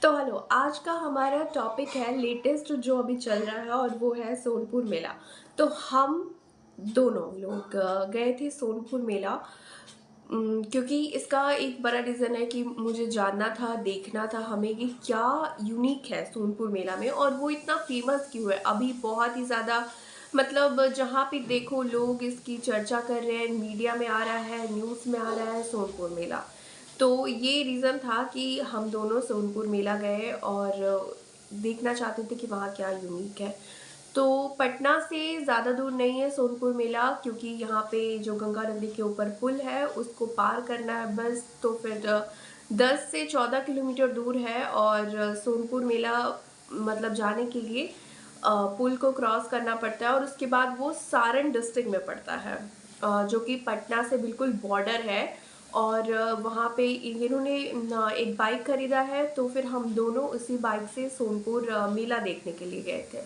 तो हेलो, आज का हमारा टॉपिक है लेटेस्ट जो अभी चल रहा है और वो है सोनपुर मेला। तो हम दोनों लोग गए थे सोनपुर मेला। क्योंकि इसका एक बड़ा रीज़न है कि मुझे जानना था, देखना था हमें कि क्या यूनिक है सोनपुर मेला में और वो इतना फेमस क्यों है। अभी बहुत ही ज़्यादा मतलब जहाँ पे देखो लोग इसकी चर्चा कर रहे हैं, मीडिया में आ रहा है, न्यूज़ में आ रहा है सोनपुर मेला। तो ये रीज़न था कि हम दोनों सोनपुर मेला गए और देखना चाहते थे कि वहाँ क्या यूनिक है। तो पटना से ज़्यादा दूर नहीं है सोनपुर मेला, क्योंकि यहाँ पे जो गंगा नदी के ऊपर पुल है उसको पार करना है बस। तो फिर 10 से 14 किलोमीटर दूर है और सोनपुर मेला मतलब जाने के लिए पुल को क्रॉस करना पड़ता है और उसके बाद वो सारण डिस्ट्रिक्ट में पड़ता है, जो कि पटना से बिल्कुल बॉर्डर है। और वहाँ पे इन्होंने एक बाइक खरीदा है, तो फिर हम दोनों उसी बाइक से सोनपुर मेला देखने के लिए गए थे।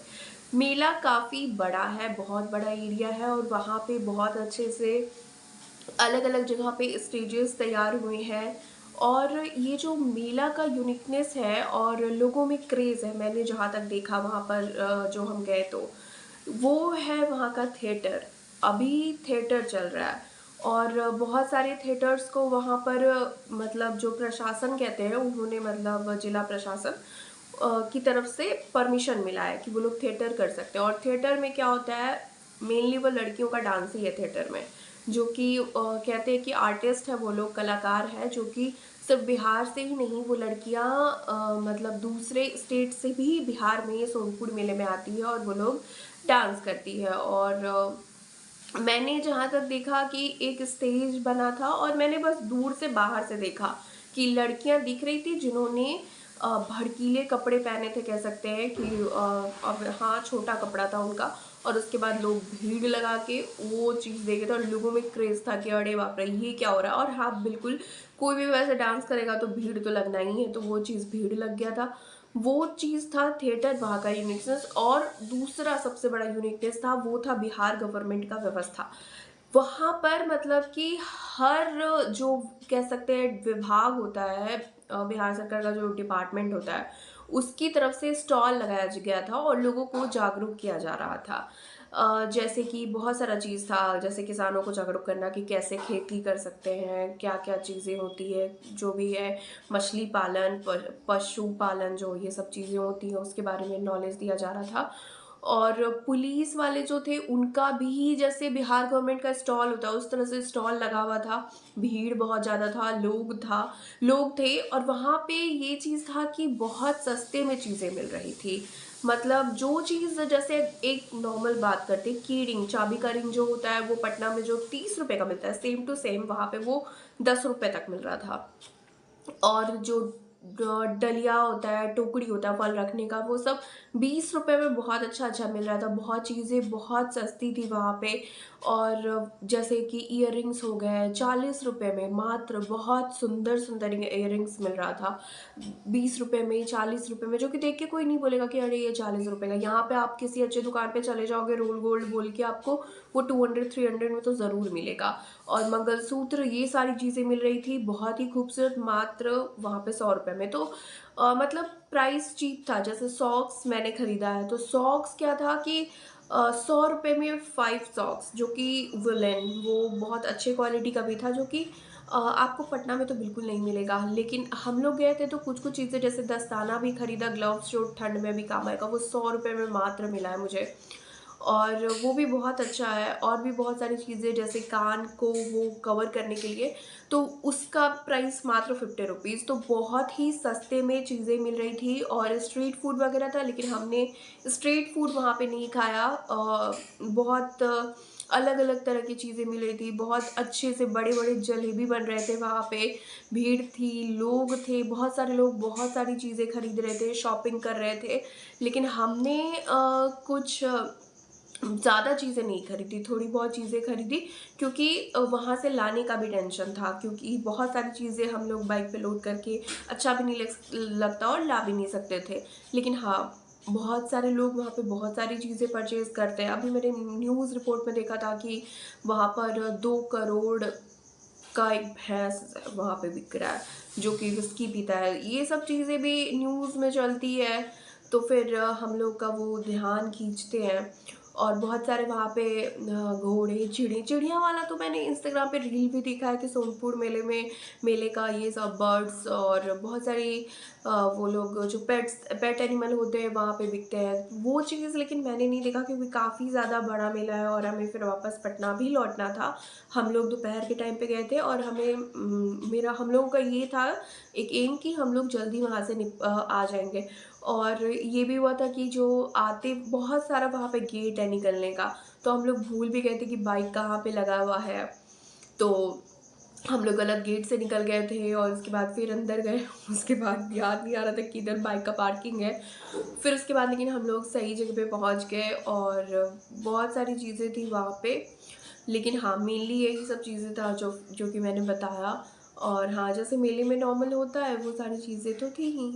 मेला काफ़ी बड़ा है, बहुत बड़ा एरिया है और वहाँ पे बहुत अच्छे से अलग-अलग जगह पे स्टेजेस तैयार हुए हैं। और ये जो मेला का यूनिकनेस है और लोगों में क्रेज़ है, मैंने जहाँ तक देखा वहाँ पर जो हम गए तो, वो है वहाँ का थिएटर। अभी थिएटर चल रहा है और बहुत सारे थिएटर्स को वहाँ पर मतलब जो प्रशासन कहते हैं उन्होंने मतलब जिला प्रशासन की तरफ से परमिशन मिला है कि वो लोग थिएटर कर सकते हैं। और थिएटर में क्या होता है, मेनली वो लड़कियों का डांस ही है थिएटर में, जो कि कहते हैं कि आर्टिस्ट है वो लोग, कलाकार है, जो कि सिर्फ बिहार से ही नहीं, वो लड़कियां मतलब दूसरे स्टेट से भी बिहार में सोनपुर मेले में आती है और वो लोग डांस करती है। और मैंने जहाँ तक देखा कि एक स्टेज बना था और मैंने बस दूर से बाहर से देखा कि लड़कियां दिख रही थी जिन्होंने भड़कीले कपड़े पहने थे, कह सकते हैं कि अब हाँ छोटा कपड़ा था उनका। और उसके बाद लोग भीड़ लगा के वो चीज़ देखे थे और लोगों में क्रेज था कि अरे बाप रे ये क्या हो रहा है। और हाँ बिल्कुल, कोई भी वैसे डांस करेगा तो भीड़ तो लगना ही है, तो वो चीज़ भीड़ लग गया था। वो चीज़ था थिएटर वहाँ का यूनिकनेस। और दूसरा सबसे बड़ा यूनिकनेस था वो था बिहार गवर्नमेंट का व्यवस्था। वहाँ पर मतलब कि हर जो कह सकते हैं विभाग होता है, बिहार सरकार का जो डिपार्टमेंट होता है उसकी तरफ से स्टॉल लगाया गया था और लोगों को जागरूक किया जा रहा था। जैसे कि बहुत सारा चीज़ था, जैसे किसानों को जागरूक करना कि कैसे खेती कर सकते हैं, क्या क्या चीज़ें होती है, जो भी है मछली पालन, पशु पालन, जो ये सब चीज़ें होती हैं उसके बारे में नॉलेज दिया जा रहा था। और पुलिस वाले जो थे उनका भी जैसे बिहार गवर्नमेंट का स्टॉल होता है उस तरह से स्टॉल लगा हुआ था। भीड़ बहुत ज़्यादा था, लोग थे और वहाँ पे ये चीज़ था कि बहुत सस्ते में चीज़ें मिल रही थी। मतलब जो चीज़ जैसे एक नॉर्मल बात करते हैं की रिंग, चाबी का रिंग जो होता है वो पटना में जो 30 रुपए का मिलता है, सेम टू सेम वहाँ पे वो 10 रुपए तक मिल रहा था। और जो डलिया होता है, टोकरी होता है फल रखने का, वो सब 20 रुपए में बहुत अच्छा मिल रहा था। बहुत चीज़ें बहुत सस्ती थी वहाँ पे। और जैसे कि इयररिंग्स हो गए 40 रुपए में मात्र, बहुत सुंदर सुंदर इयररिंग्स मिल रहा था 20 रुपए में, 40 रुपए में, जो कि देख के कोई नहीं बोलेगा कि अरे ये 40 रुपए का। यहाँ पे आप किसी अच्छे दुकान पे चले जाओगे, रोल गोल्ड बोल के आपको वो 200-300 में तो ज़रूर मिलेगा। और मंगलसूत्र, ये सारी चीज़ें मिल रही थी बहुत ही खूबसूरत, मात्र वहाँ पे 100 रुपए में। तो मतलब प्राइस चीप था। जैसे सॉक्स मैंने खरीदा है, तो सॉक्स क्या था कि 100 रुपए में 5 सॉक्स, जो कि वुलन, वो बहुत अच्छे क्वालिटी का भी था, जो कि आपको पटना में तो बिल्कुल नहीं मिलेगा। लेकिन हम लोग गए थे तो कुछ कुछ चीज़ें जैसे दस्ताना भी खरीदा, ग्लव्स जो ठंड में भी काम आएगा, वो 100 रुपए में मात्र मिला है मुझे। और वो भी बहुत अच्छा है। और भी बहुत सारी चीज़ें जैसे कान को वो कवर करने के लिए, तो उसका प्राइस मात्र 50 रुपीज़। तो बहुत ही सस्ते में चीज़ें मिल रही थी और स्ट्रीट फूड वगैरह था, लेकिन हमने स्ट्रीट फूड वहाँ पे नहीं खाया। बहुत अलग अलग तरह की चीज़ें मिल रही थी, बहुत अच्छे से बड़े बड़े जलेबी बन रहे थे वहाँ पे। भीड़ थी, लोग थे, बहुत सारे लोग बहुत सारी चीज़ें खरीद रहे थे, शॉपिंग कर रहे थे। लेकिन हमने कुछ ज़्यादा चीज़ें नहीं खरीदी, थोड़ी बहुत चीज़ें खरीदी, क्योंकि वहाँ से लाने का भी टेंशन था, क्योंकि बहुत सारी चीज़ें हम लोग बाइक पे लोड करके अच्छा भी नहीं लगता और ला भी नहीं सकते थे। लेकिन हाँ, बहुत सारे लोग वहाँ पे बहुत सारी चीज़ें परचेज़ करते हैं। अभी मैंने न्यूज़ रिपोर्ट में देखा था कि वहाँ पर 2 करोड़ का एक भैंस वहाँ पे बिक रहा है जो कि विस्की पीता है। ये सब चीज़ें भी न्यूज़ में चलती है, तो फिर हम लोग का वो ध्यान खींचते हैं। और बहुत सारे वहाँ पे घोड़े, चिड़िया वाला तो मैंने इंस्टाग्राम पे रील भी देखा है कि सोनपुर मेले में मेले का ये सब बर्ड्स और बहुत सारी वो लोग जो पेट एनिमल होते हैं वहाँ पे बिकते हैं वो चीज़, लेकिन मैंने नहीं देखा क्योंकि काफ़ी ज़्यादा बड़ा मेला है और हमें फिर वापस पटना भी लौटना था। हम लोग दोपहर के टाइम पे गए थे और हमें मेरा हम लोगों का ये था एक एम कि हम लोग जल्दी वहाँ से आ जाएँगे। और ये भी हुआ था कि जो आते बहुत सारा वहाँ पे गेट है निकलने का, तो हम लोग भूल भी गए थे कि बाइक कहाँ पे लगा हुआ है। तो हम लोग गलत गेट से निकल गए थे और उसके बाद फिर अंदर गए। उसके बाद याद नहीं आ रहा था कि इधर बाइक का पार्किंग है। फिर उसके बाद लेकिन हम लोग सही जगह पे पहुँच गए और बहुत सारी चीज़ें थी वहाँ पे। लेकिन हाँ, मेनली यही सब चीज़ें था जो कि मैंने बताया। और हाँ, जैसे मेले में नॉर्मल होता है वो सारी चीज़ें तो थी ही।